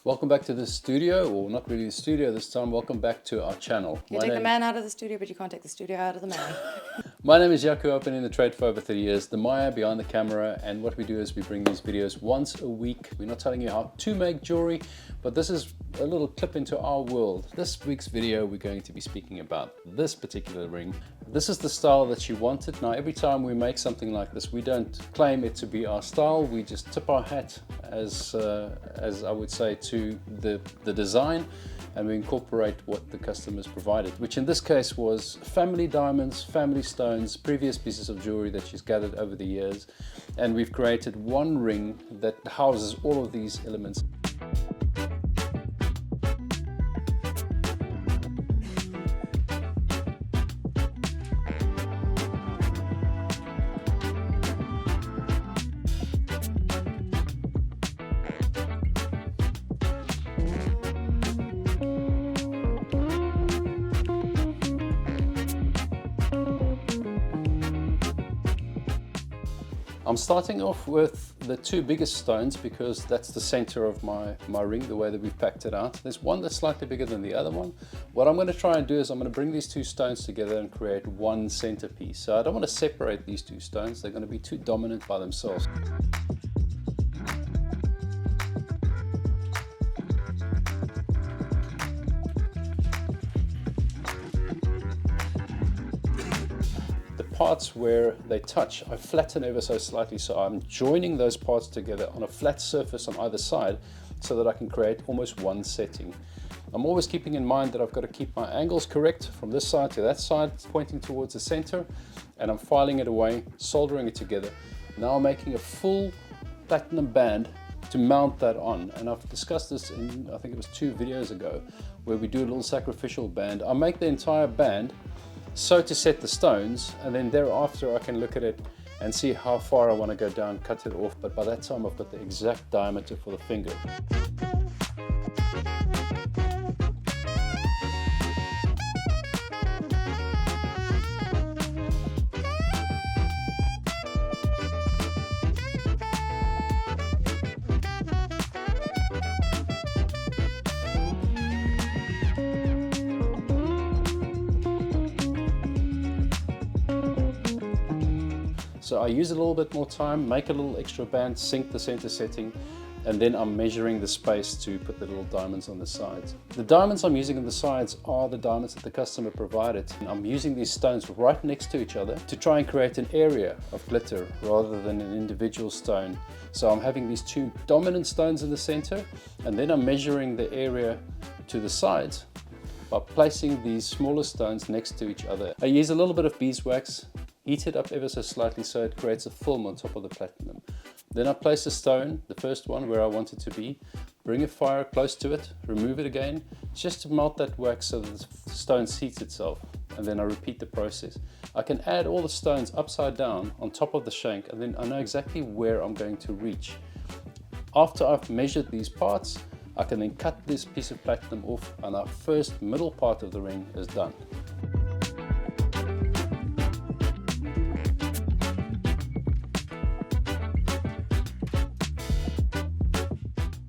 Welcome back to the studio, or not really the studio this time. Welcome back to our channel. You take the man out of the studio, but you can't take the studio out of the man. My name is Jaco. I've been in the trade for over 30 years, the Maya behind the camera, and what we do is we bring these videos once a week. We're not telling you how to make jewelry, but this is a little clip into our world. This week's video, we're going to be speaking about this particular ring. This is the style that she wanted. Now, every time we make something like this, we don't claim it to be our style. We just tip our hat, as I would say, to the design, and we incorporate what the customers provided, which in this case was family diamonds, family stones, previous pieces of jewelry that she's gathered over the years, and we've created one ring that houses all of these elements. I'm starting off with the two biggest stones because that's the center of my ring, the way that we've packed it out. There's one that's slightly bigger than the other one. What I'm going to try and do is I'm going to bring these two stones together and create one centerpiece. So I don't want to separate these two stones. They're going to be too dominant by themselves. Parts where they touch, I flatten ever so slightly, so I'm joining those parts together on a flat surface on either side so that I can create almost one setting. I'm always keeping in mind that I've got to keep my angles correct from this side to that side, pointing towards the center, and I'm filing it away, soldering it together. Now I'm making a full platinum band to mount that on, and I've discussed this in, I think it was 2 videos ago, where we do a little sacrificial band. I make the entire band so to set the stones, and then thereafter I can look at it and see how far I want to go down, cut it off, but by that time I've got the exact diameter for the finger. So I use a little bit more time, make a little extra band, sink the center setting, and then I'm measuring the space to put the little diamonds on the sides. The diamonds I'm using on the sides are the diamonds that the customer provided. And I'm using these stones right next to each other to try and create an area of glitter rather than an individual stone. So I'm having these two dominant stones in the center, and then I'm measuring the area to the sides by placing these smaller stones next to each other. I use a little bit of beeswax, heat it up ever so slightly so it creates a film on top of the platinum. Then I place a stone, the first one where I want it to be, bring a fire close to it, remove it again, just to melt that wax so that the stone heats itself, and then I repeat the process. I can add all the stones upside down on top of the shank, and then I know exactly where I'm going to reach. After I've measured these parts, I can then cut this piece of platinum off, and our first middle part of the ring is done.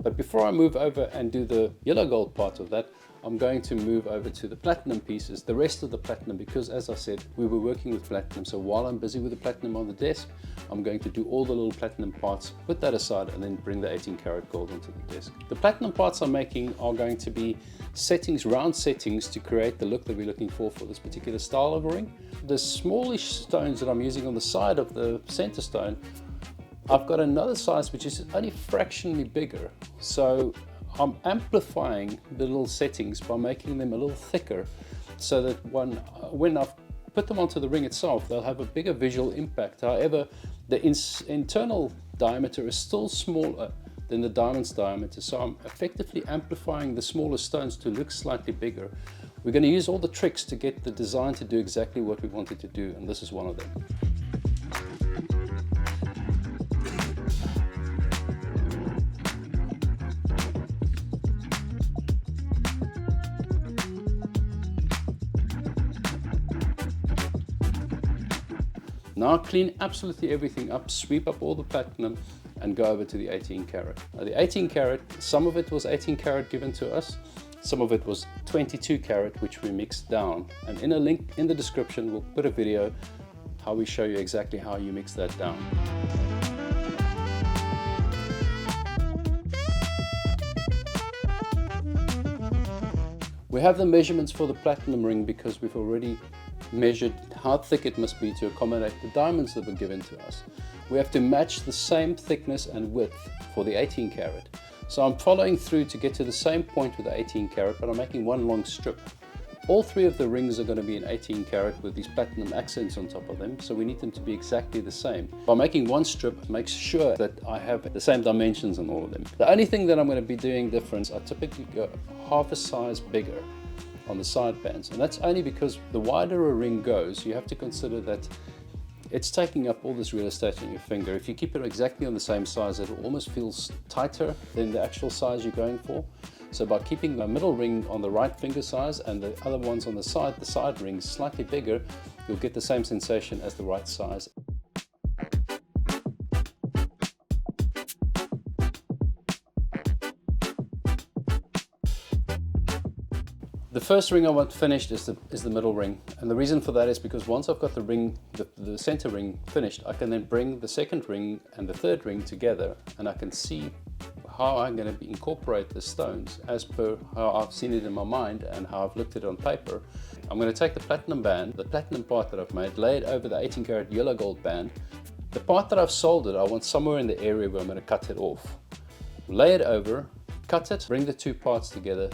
But before I move over and do the yellow gold part of that, I'm going to move over to the platinum pieces, the rest of the platinum, because as I said, we were working with platinum. So while I'm busy with the platinum on the desk, I'm going to do all the little platinum parts, put that aside, and then bring the 18 karat gold onto the desk. The platinum parts I'm making are going to be settings, round settings, to create the look that we're looking for this particular style of ring. The smallish stones that I'm using on the side of the center stone, I've got another size which is only fractionally bigger. So I'm amplifying the little settings by making them a little thicker so that when I've put them onto the ring itself, they'll have a bigger visual impact. However, the internal diameter is still smaller than the diamond's diameter, so I'm effectively amplifying the smaller stones to look slightly bigger. We're going to use all the tricks to get the design to do exactly what we wanted to do, and this is one of them. Now clean absolutely everything up, sweep up all the platinum, and go over to the 18 karat. Now the 18 karat, some of it was 18 karat given to us, some of it was 22 karat, which we mixed down. And in a link in the description, we'll put a video how we show you exactly how you mix that down. We have the measurements for the platinum ring because we've already measured how thick it must be to accommodate the diamonds that were given to us. We have to match the same thickness and width for the 18 karat. So I'm following through to get to the same point with the 18 karat, but I'm making one long strip. All three of the rings are going to be in 18 karat with these platinum accents on top of them, so we need them to be exactly the same. By making one strip, make sure that I have the same dimensions on all of them. The only thing that I'm going to be doing different, I typically go half a size bigger on the side bands, and that's only because the wider a ring goes, you have to consider that it's taking up all this real estate on your finger. If you keep it exactly on the same size, it almost feels tighter than the actual size you're going for. So by keeping the middle ring on the right finger size and the other ones on the side rings slightly bigger, you'll get the same sensation as the right size. The first ring I want finished is the middle ring, and the reason for that is because once I've got the ring, the center ring finished, I can then bring the second ring and the third ring together, and I can see how I'm going to incorporate the stones as per how I've seen it in my mind and how I've looked at it on paper. I'm going to take the platinum band, the platinum part that I've made, lay it over the 18 karat yellow gold band. The part that I've soldered, I want somewhere in the area where I'm going to cut it off. Lay it over, cut it, bring the two parts together.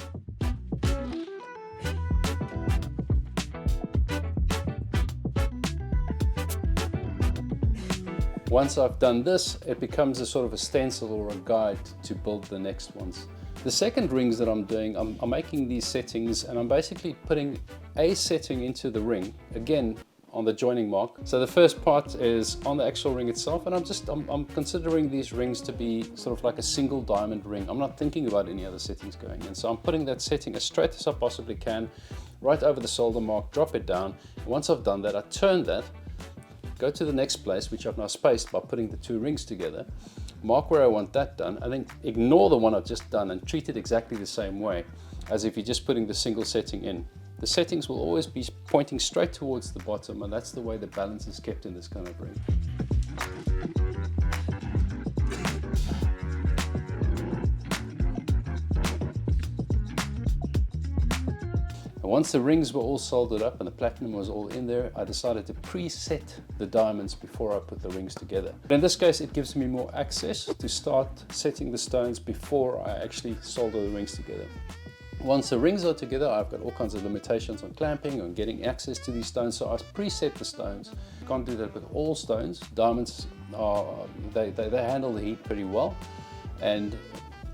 Once I've done this, it becomes a sort of a stencil or a guide to build the next ones. The second rings that I'm doing, I'm making these settings, and I'm basically putting a setting into the ring, again on the joining mark. So the first part is on the actual ring itself, and I'm considering these rings to be sort of like a single diamond ring. I'm not thinking about any other settings going in. So I'm putting that setting as straight as I possibly can, right over the solder mark, drop it down. And once I've done that, I turn that, go to the next place, which I've now spaced by putting the two rings together, mark where I want that done, and then ignore the one I've just done and treat it exactly the same way as if you're just putting the single setting in. The settings will always be pointing straight towards the bottom, and that's the way the balance is kept in this kind of ring. And once the rings were all soldered up and the platinum was all in there, I decided to preset the diamonds before I put the rings together. But in this case, it gives me more access to start setting the stones before I actually solder the rings together. Once the rings are together, I've got all kinds of limitations on clamping, on getting access to these stones, so I preset the stones. You can't do that with all stones. Diamonds, they handle the heat pretty well, and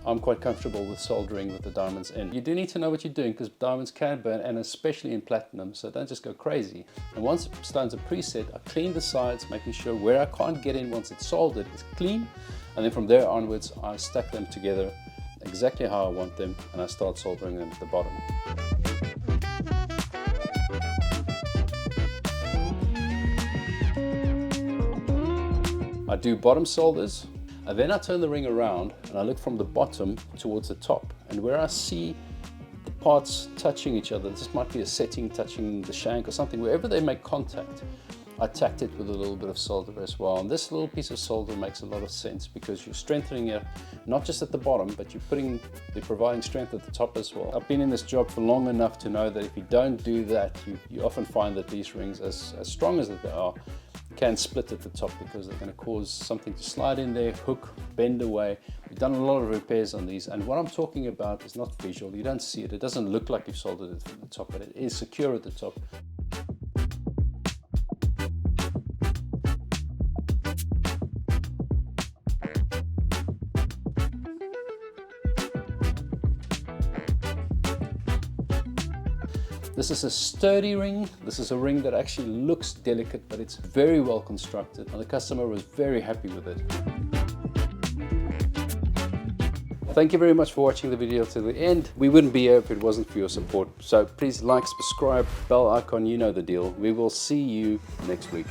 I'm quite comfortable with soldering with the diamonds in. You do need to know what you're doing because diamonds can burn, and especially in platinum, so don't just go crazy. And once the stones are preset, I clean the sides, making sure where I can't get in once it's soldered is clean, and then from there onwards I stack them together exactly how I want them, and I start soldering them at the bottom. I do bottom solders, and then I turn the ring around and I look from the bottom towards the top, and where I see the parts touching each other, this might be a setting touching the shank or something, wherever they make contact, I tacked it with a little bit of solder as well. And this little piece of solder makes a lot of sense because you're strengthening it not just at the bottom, but you're providing strength at the top as well. I've been in this job for long enough to know that if you don't do that, you often find that these rings, as strong as they are, can split at the top because they're going to cause something to slide in there, hook, bend away. We've done a lot of repairs on these, and what I'm talking about is not visual. You don't see it. It doesn't look like you've soldered it from the top, but it is secure at the top. This is a sturdy ring. This is a ring that actually looks delicate, but it's very well constructed, and the customer was very happy with it. Thank you very much for watching the video to the end. We wouldn't be here if it wasn't for your support. So please like, subscribe, bell icon, you know the deal. We will see you next week.